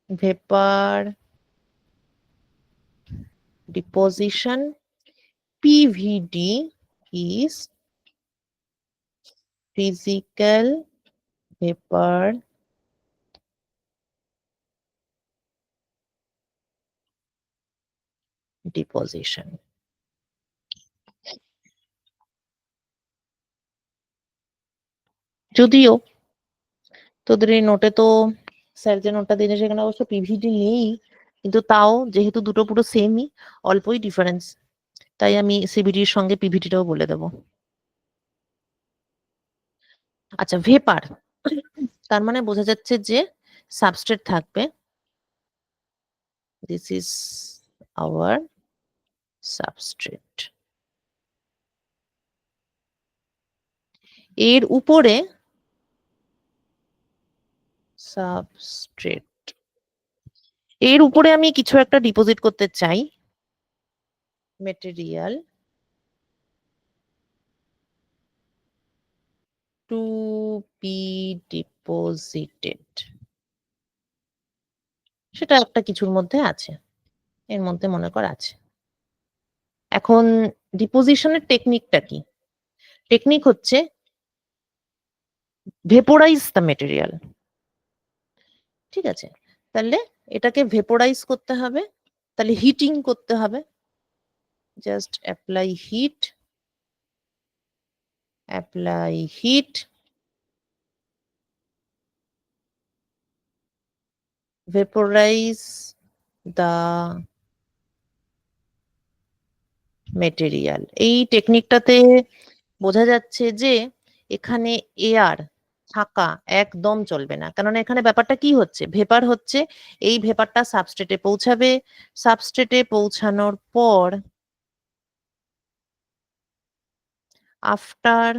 vapor deposition, PVD is physical vapor deposition। যদিও তোদের এই নোটে তো স্যার যে নোটটা দিয়েছে সেখানে অবশ্য পিভিডি নেই, কিন্তু তাও যেহেতু দুটো পুরো সেমই, অল্পই ডিফারেন্স, তাই আমি সিভিডির সঙ্গে পিভিডিটাও বলে দেবো। আচ্ছা, ভেপার তার মানে বোঝা যাচ্ছে যে সাবস্ট্রেট থাকবে, দিস ইজ আওয়ার সাবস্ট্রেট, এর উপরে সাবস্ট্রেট, এর উপরে আমি কিছু একটা ডিপোজিট করতে চাই, মেটেরিয়াল টু বি ডিপোজিটেড, সেটা একটা কিছুর মধ্যে আছে। এর মধ্যে মনে কর আছে। এখন ডিপোজিশনের টেকনিকটা কি? টেকনিক হচ্ছে ভেপোরাইজ দ্য মেটেরিয়াল। ঠিক আছে, তাহলে এটাকে ভেপোরাইজ করতে হবে, তাহলে হিটিং করতে হবে। Just apply heat, apply heat, vaporize the material. এই টেকনিকটাতে বোঝা যাচ্ছে যে এখানে এয়ার থাকা একদম চলবে না, কেননা এখানে ব্যাপারটা কি হচ্ছে, ভেপার হচ্ছে। এই ভেপারটা সাবস্ট্রেটে পৌঁছাবে, সাবস্ট্রেটে পৌঁছানোর পর after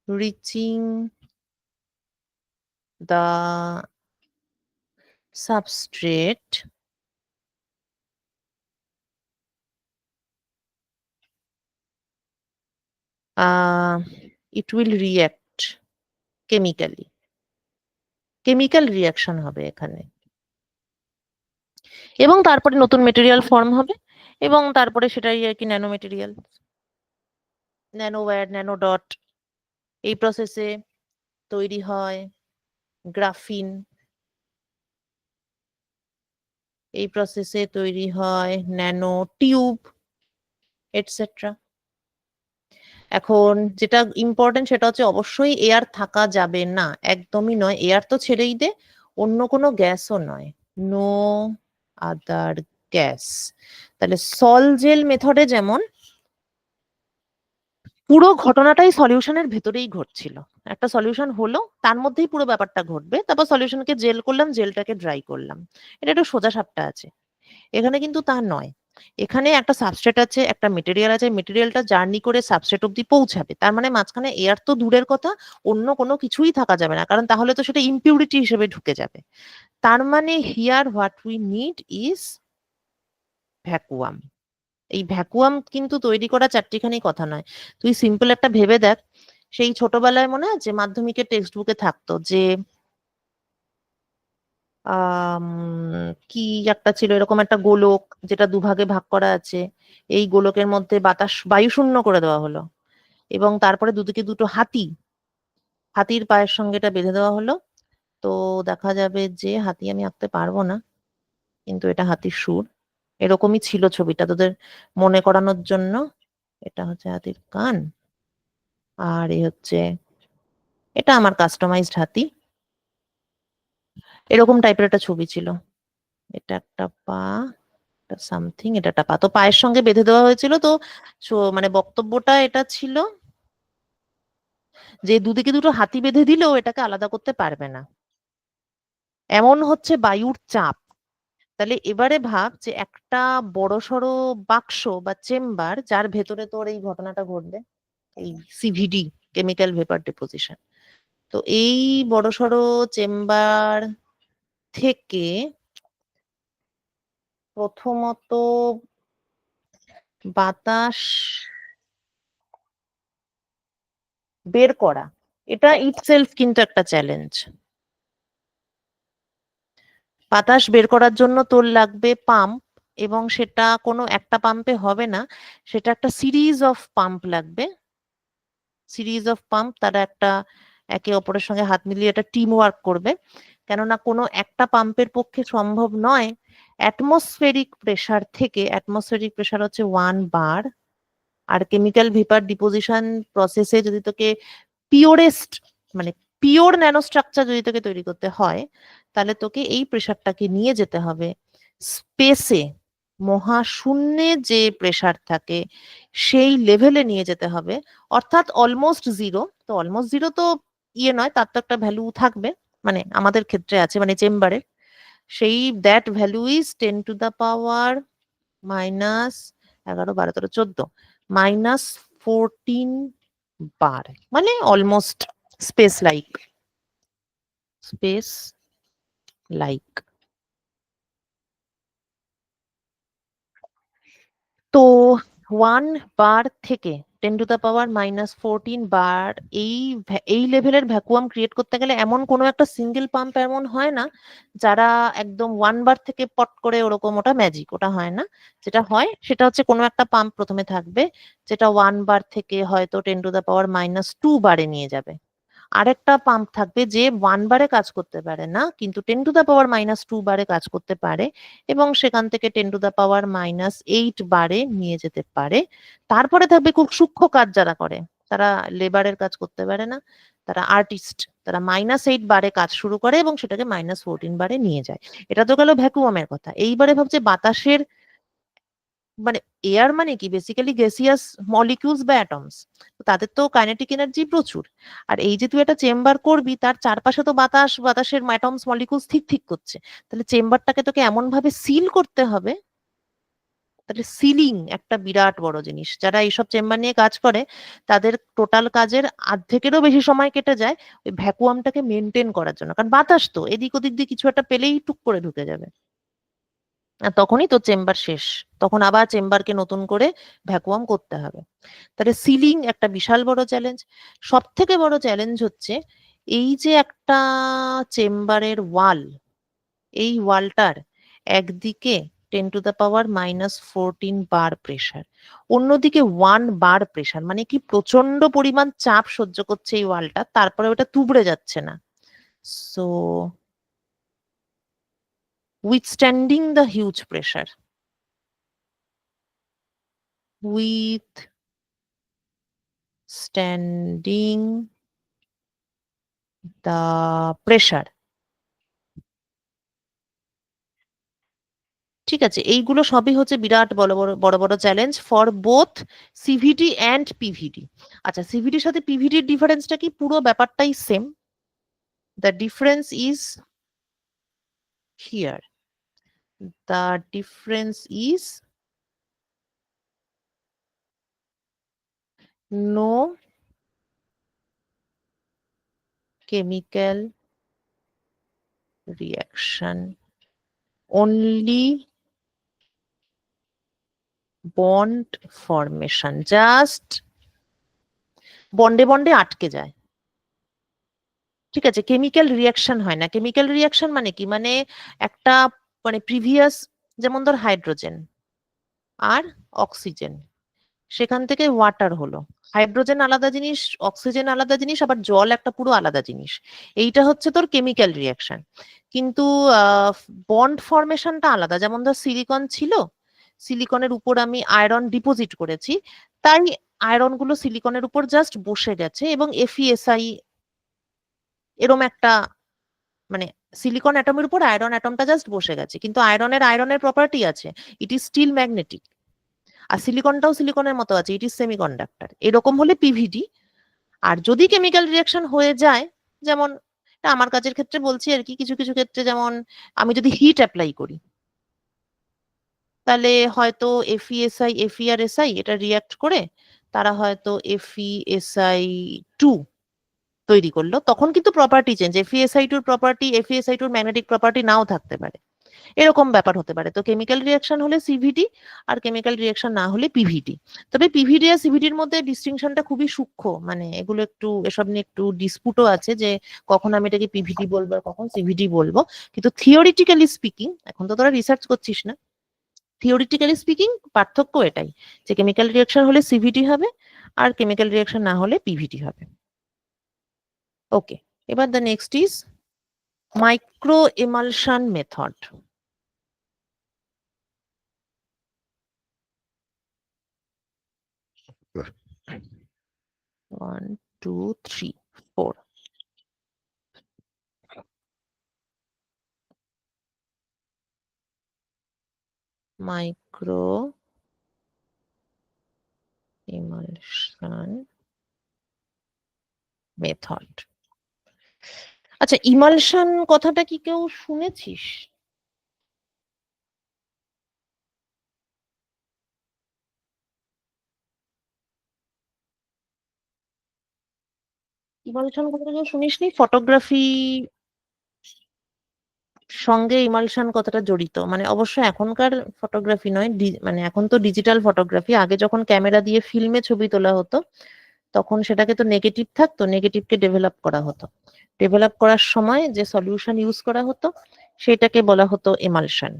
reaching the substrate, it will react chemically, chemical reaction হবে এখানে, এবং তারপরে নতুন মেটেরিয়াল ফর্ম হবে, এবং তারপরে সেটাই আর কি nano material, nano wire, nano dot. এই প্রসেসে তৈরি হয় গ্রাফিন, এই প্রসেসে তৈরি হয় ন্যানো টিউব, এটসেট্রা। এখন যেটা ইম্পর্টেন্ট সেটা হচ্ছে অবশ্যই এয়ার থাকা যাবে না, একদমই নয়। এয়ার তো ছেড়েই দে, অন্য কোনো গ্যাসও নয়, নো আদার গ্যাস। তাহলে সল জেল মেথডে যেমন পুরো ঘটনাটাই সলিউশনের ভেতরেই ঘটছিল, একটা সলিউশন হলো, তার মধ্যেই পুরো ব্যাপারটা ঘটবে, তারপর সলিউশনকে জেল করলাম, জেলটাকে ড্রাই করলাম, এটা একটু সোজা সাপটা আছে। এখানে কিন্তু তা নয়, এখানে একটা সাবস্ট্রেট আছে, একটা মেটেরিয়াল আছে, মেটেরিয়ালটা জার্নি করে সাবস্ট্রেট অব্দি পৌঁছাবে, তার মানে মাঝখানে এয়ার তো দূরের কথা, অন্য কোনো কিছুই থাকা যাবে না, কারণ তাহলে তো সেটা ইমপিউরিটি হিসেবে ঢুকে যাবে। তার মানে here what we need is vacuum. এই ভ্যাকুয়াম কিন্তু তৈরি করা চারটিখানি কথা নয়। তুই সিম্পল একটা ভেবে দেখ, সেই ছোটবেলায় মনে আছে মাধ্যমিকের টেক্সট বুকে থাকতো যে আম, কি একটা ছিল, এরকম একটা গোলক যেটা দুভাগে ভাগ করা আছে, এই গোলকের মধ্যে বাতাস বায়ু শূন্য করে দেওয়া হলো, এবং তারপরে দুদিকে দুটো হাতি, হাতির পায়ের সঙ্গে এটা বেঁধে দেওয়া হলো। তো দেখা যাবে যে হাতি আমি আঁকতে পারবো না, কিন্তু এটা হাতির সুর। এরকমই ছিল ছবিটা তোদের মনে করানোর জন্য। এটা হচ্ছে হাতির কান, আর এ হচ্ছে, এটা আমার কাস্টমাইজড হাতি, এরকম টাইপের একটা ছবি ছিল। এটা একটা পা, এটা সামথিং, এটা একটা পা, তো পায়ের সঙ্গে বেঁধে দেওয়া হয়েছিল। তো মানে বক্তব্যটা এটা ছিল যে দুদিকে দুটো হাতি বেঁধে দিলেও এটাকে আলাদা করতে পারবে না, এমন হচ্ছে বায়ুর চাপ। তাহলে এবারে ভাব যে একটা বড়সড় বাক্স বা চেম্বার, যার ভেতরে তোর এই ঘটনাটা ঘটবে, এই সিভিডি, কেমিক্যাল ভেপার ডিপোজিশন। তো এই বড়সড় চেম্বার থেকে প্রথমত বাতাস বের করা, এটা ইটসেলফ কিন্তু একটা চ্যালেঞ্জ। বাতাস বের করার জন্য তোর লাগবে পাম্প, এবং সেটা কোনো একটা পাম্পে হবে না, সেটা একটা সিরিজ অফ পাম্প লাগবে, সিরিজ অফ পাম্প। তারা একটা একে অপরের সঙ্গে হাত মিলিয়ে একটা টিম ওয়ার্ক করবে, কেননা কোনো একটা পাম্পের পক্ষে সম্ভব নয় অ্যাটমসফেরিক প্রেসার থেকে, অ্যাটমসফেরিক প্রেসার হচ্ছে 1 বার। আর কেমিক্যাল ভেপার ডিপোজিশন প্রসেসে যদি তোকে পিওরেস্ট, মানে পিওর ন্যানো স্ট্রাকচার যদি তোকে তৈরি করতে হয়, তাহলে তোকে এই প্রেসারটাকে নিয়ে যেতে হবে স্পেসে, মহাশূন্যে যে প্রেসার থাকে সেই লেভেলে নিয়ে যেতে হবে, অর্থাৎ অলমোস্ট জিরো। তো অলমোস্ট জিরো তো ইয়ে নয়, তার তো একটা ভ্যালু থাকবে, মানে আমাদের ক্ষেত্রে আছে, মানে চেম্বারে সেই দ্যাট ভ্যালু ইজ 10⁻⁻, -11, 12, 13, 14, -14 বার, মানে almost space like, space like. তো 1 বার থেকে 10⁻⁻14 বার এই লেভেলের ভ্যাকুয়াম ক্রিয়েট করতে গেলে এমন কোনো একটা সিঙ্গেল পাম্প এমন হয় না যারা একদম 1 বার থেকে পট করে ওরকম, ওটা ম্যাজিক, ওটা হয় না। যেটা হয় সেটা হচ্ছে কোনো একটা পাম্প প্রথমে থাকবে যেটা 1 বার থেকে হয়তো 10⁻⁻2 বারে নিয়ে যাবে। আরেকটা পাম্প থাকবে যে 1 বারে কাজ করতে পারে না কিন্তু 10⁻⁻2 বারে কাজ করতে পারে এবং সেখান থেকে 10⁻⁻8 বারে নিয়ে যেতে পারে। তারপরে থাকবে খুব সূক্ষ্ম কাজ যারা করে, তারা লেবারের কাজ করতে পারে না, তারা আর্টিস্ট, তারা -8 বারে কাজ শুরু করে এবং সেটাকে -14 বারে নিয়ে যায়। এটা তো গেল ভ্যাকুয়ামের কথা। এইবারে ভাবছে বাতাসের, মানে এয়ার মানে কি বেসিক্যালি গ্যাসিয়াস মলিকিউলস বা অ্যাটমস, তাদের তো কাইনেটিক এনার্জি প্রচুর। আর এই যে তুই একটা চেম্বার করবি তার চারপাশে তো বাতাসের অ্যাটমস মলিকিউলস ঠিক ঠিক করছে, তাহলে চেম্বারটাকে তোকে এমন ভাবে সিল করতে হবে। তাহলে সিলিং একটা বিরাট বড় জিনিস। যারা এইসব চেম্বার নিয়ে কাজ করে তাদের টোটাল কাজের অর্ধেকেরও বেশি সময় কেটে যায় ওই ভ্যাকুয়ামটাকে মেনটেন করার জন্য, কারণ বাতাস তো এদিক ওদিক দিয়ে কিছু একটা পেলেই টুক করে ঢুকে যাবে। আর তখনই তোর চেম্বার শেষ, তখন আবার চেম্বারকে নতুন করে ভ্যাকুয়াম করতে হবে। তাহলে সিলিং একটা বিশাল বড় চ্যালেঞ্জ। সব থেকে বড় চ্যালেঞ্জ হচ্ছে এই যে একটা চেম্বারের ওয়াল, এই ওয়ালটার একদিকে 10⁻⁻14 বার প্রেসার, অন্যদিকে 1 বার প্রেসার, মানে কি প্রচন্ড পরিমাণ চাপ সহ্য করছে এই ওয়ালটা, তারপরে ওটা তুবড়ে যাচ্ছে না। So withstanding the huge pressure, withstanding the pressure, ঠিক আছে, এইগুলো সবই হচ্ছে বিরাট বড় বড় বড় বড় challenge for both CVD and PVD. আচ্ছা, সিভিডির সাথে পিভিডির ডিফারেন্সটা কি? পুরো ব্যাপারটাই same, the difference is here, the difference is no chemical reaction, only bond formation, just বন্ডে বন্ডে আটকে যায়। ঠিক আছে, কেমিক্যাল রিয়াকশন হয় না। কেমিক্যাল রিয়াকশন মানে কি, মানে একটা, মানে প্রিভিয়াস, যেমন ধর হাইড্রোজেন আর অক্সিজেন, সেখান থেকে ওয়াটার হলো, হাইড্রোজেন আলাদা জিনিস, অক্সিজেন আলাদা জিনিস, আবার জল একটা পুরো আলাদা জিনিস। এইটা হচ্ছে তোর কেমিক্যাল রিয়াকশন। কিন্তু বন্ড ফরমেশনটা আলাদা। যেমন ধর সিলিকন ছিল, সিলিকনের উপর আমি আয়রন ডিপোজিট করেছি, তাই আয়রন গুলো সিলিকনের উপর জাস্ট বসে গেছে এবং এফইএসআই এরম একটা, মানে সিলিকন অ্যাটমের উপর আয়রন অ্যাটমটা জাস্ট বসে গেছে, কিন্তু আয়রনের প্রপার্টি আছে, ইট ইজ স্টিল ম্যাগনেটিক। আর সিলিকনটাও সিলিকনের মতো আছে, ইট ইজ সেমিকন্ডাক্টর। এরকম হলে পিভিডি। আর যদি কেমিক্যাল রিয়াকশন হয়ে যায়, যেমন এটা আমার কাজের ক্ষেত্রে বলছি আর কি, কিছু কিছু ক্ষেত্রে যেমন আমি যদি হিট অ্যাপ্লাই করি তাহলে হয়তো এফইআরএসআই এটা রিয়াক্ট করে তারা হয়তো Fe2 তৈরি করলো, তখন কিন্তু property change, F E S I two property F E S I two magnetic property নাও থাকতে পারে, এরকম ব্যাপার হতে পারে। তো কেমিক্যাল রিয়াকশন হলে সিভিডি আর কেমিক্যাল রিয়াকশন না হলে পিভিডি। তবে পিভিডি আর সিভিডির মধ্যে ডিস্টিংশনটা খুবই সূক্ষ্ম, মানে এগুলো একটু, এসব নিয়ে একটু ডিসপুটও আছে যে কখন আমি এটাকে পিভিডি বলবো আর কখন সিভিডি বলবো। কিন্তু থিওরিটিক্যালি স্পিকিং, এখন তো তোরা রিসার্চ করছিস না, থিওরিটিক্যালি স্পিকিং পার্থক্য এটাই, যে কেমিক্যাল রিয়াকশন হলে সিভিডি হবে আর কেমিক্যাল রিয়াকশন না হলে পিভিডি হবে। ওকে, এবার the next is micro emulsion method. 1 2 3 4 micro emulsion method. আচ্ছা, ইমালশন কথাটা কি কেউ শুনেছিস? ইমালশন কথাটা কেউ শুনিসনি? ফটোগ্রাফি সঙ্গে ইমালশন কতটা জড়িত, মানে অবশ্য এখনকার ফটোগ্রাফি নয়, মানে এখন তো ডিজিটাল ফটোগ্রাফি। আগে যখন ক্যামেরা দিয়ে ফিল্মে ছবি তোলা হতো তখন সেটাকে তো নেগেটিভ থাকতো, নেগেটিভকে ডেভেলপ করা হতো। ডেভেলপ করার সময় যে সলিউশন ইউজ করা হতো সেটাকে বলা হতো এমালশন।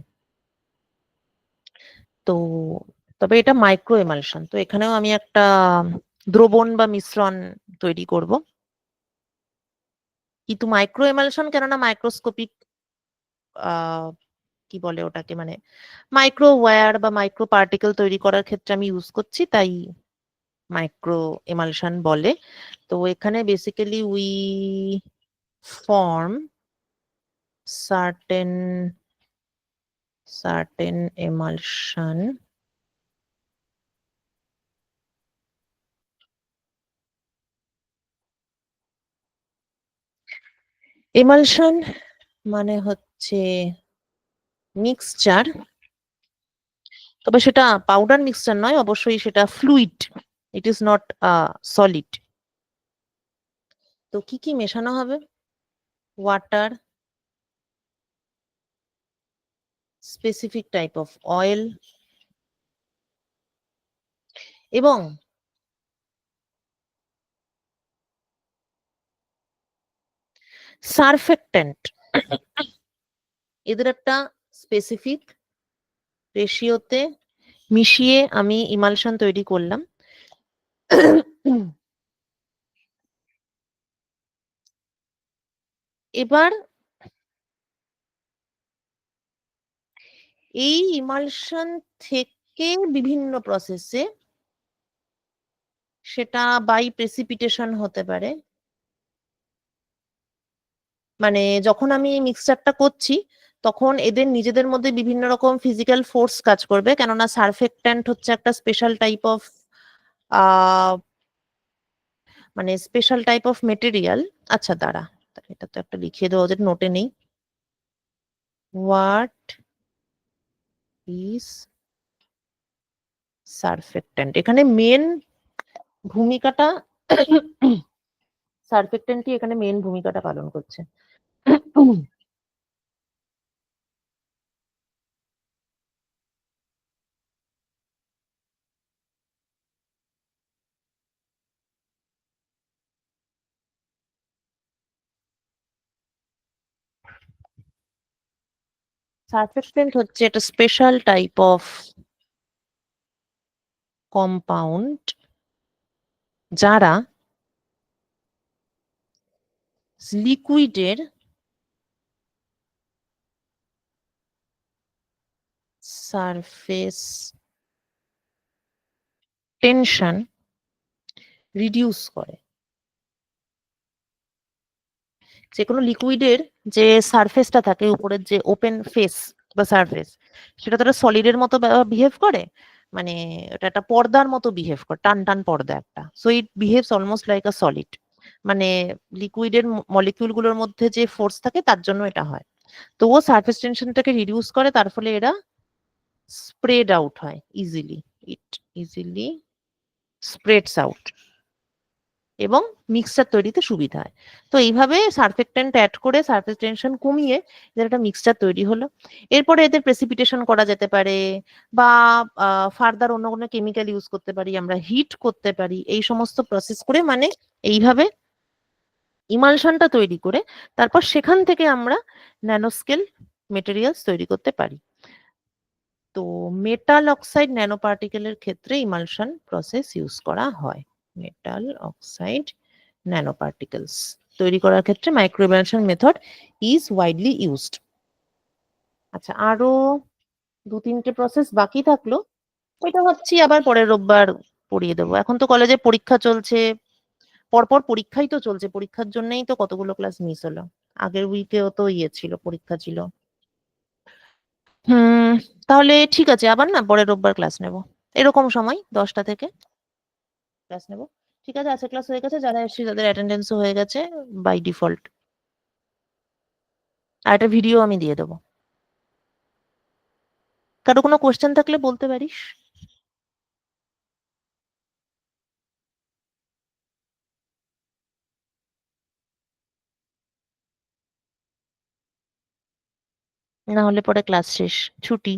তো তবে এটা মাইক্রো এমালশন। তো এখানেও আমি একটা দ্রবণ বা মিশ্রণ তৈরি করব, কিন্তু মাইক্রো এমালশন কেননা মাইক্রোস্কোপিক, কি বলে ওটাকে, মানে মাইক্রো ওয়্যার বা মাইক্রো পার্টিকেল তৈরি করার ক্ষেত্রে আমি ইউজ করছি, তাই মাইক্রো এমালশন বলে। তো এখানে basically we form certain emulsion emulsion মানে হচ্ছে মিক্সচার, তবে সেটা পাউডার মিক্সচার নয়, অবশ্যই সেটা fluid, it is not solid. তো কি কি মেশানো হবে? Water, specific type of oil, এবং সারফেক্টেন্ট। এদের একটা স্পেসিফিক রেশিওতে মিশিয়ে আমি ইমালশন তৈরি করলাম। এবার এই ইমালশন থেকে বিভিন্ন প্রসেসে, সেটা বাই প্রেসিপিটেশন হতে পারে, মানে যখন আমি মিক্সচারটা করছি তখন এদের নিজেদের মধ্যে বিভিন্ন রকম ফিজিক্যাল ফোর্স কাজ করবে, কেননা সারফেক্ট্যান্ট হচ্ছে একটা স্পেশাল টাইপ অফ মানে স্পেশাল টাইপ অফ মেটেরিয়াল। আচ্ছা দাঁড়া, এটা তো একটা লিখিয়ে দেওয়া ওদের নোটে নেই। What is সারফেক্ট্যান্ট? এখানে মেন ভূমিকাটা সারফেক্ট্যান্টই এখানে মেন ভূমিকাটা পালন করছে। সারফেক্টেন্ট হচ্ছে একটা স্পেশাল টাইপ অফ কম্পাউন্ড যারা লিকুইডের সারফেস টেনশন রিডিউস করে। যে কোনো লিকুইডের যে সারফেসটা থাকে, উপরের যে ওপেন ফেস বা সারফেস, সেটা তো একটা সলিডের মতো বিহেভ করে, মানে এটা একটা পর্দার মতো বিহেভ করে, টান টান পর্দা একটা। So it behaves almost like a solid, মানে লিকুইডের মলিকিউল গুলোর মধ্যে যে ফোর্স থাকে তার জন্য এটা হয়। তো ও সারফেস টেনশনটাকে রিডিউস করে, তার ফলে এরা স্প্রেড আউট হয় ইজিলি, ইট ইজিলি স্প্রেডস আউট, এবং মিক্সচার তৈরিতে সুবিধা হয়। তো এইভাবে সারফেক্ট্যান্ট অ্যাড করে সারফেস টেনশন কমিয়ে এদের একটা মিক্সচার তৈরি হলো। এরপরে এদের প্রেসিপিটেশন করা যেতে পারে, বা ফার্দার অন্য কোনো কেমিক্যাল ইউজ করতে পারি, আমরা হিট করতে পারি, এই সমস্ত প্রসেস করে, মানে এইভাবে ইমালশনটা তৈরি করে তারপর সেখান থেকে আমরা ন্যানোস্কেল মেটেরিয়ালস তৈরি করতে পারি। তো মেটাল অক্সাইড ন্যানো পার্টিকেলের ক্ষেত্রে ইমালশন প্রসেস ইউজ করা হয়। মেটাল অক্সাইড ন্যানো পার্টিকেলস তৈরি করার ক্ষেত্রে micro emulsion method is widely used. আচ্ছা, আরো দু তিনটে প্রসেস বাকি থাকলো, ওইটা ভাবছি আবার পরের রোববার পড়িয়ে দেবো। এখন তো কলেজে পরীক্ষা চলছে, পরপর পরীক্ষাই তো চলছে, পরীক্ষার জন্যই তো কতগুলো ক্লাস মিস হলো। আগের উইকেও তো ছিল, পরীক্ষা ছিল। তাহলে ঠিক আছে, আবার না পরের রোববার ক্লাস নেব, এরকম সময় 10টা থেকে ক্লাস নেব। ঠিক আছে, আজকে ক্লাস হয়ে গেছে, যারা এসেছে তাদের অ্যাটেন্ডেন্সও হয়ে গেছে বাই ডিফল্ট। আর একটা ভিডিও আমি দিয়ে দেবো। কারো কোনো কোশ্চেন থাকলে বলতে পারিস। না হলে পরে ক্লাস শেষ, ছুটি।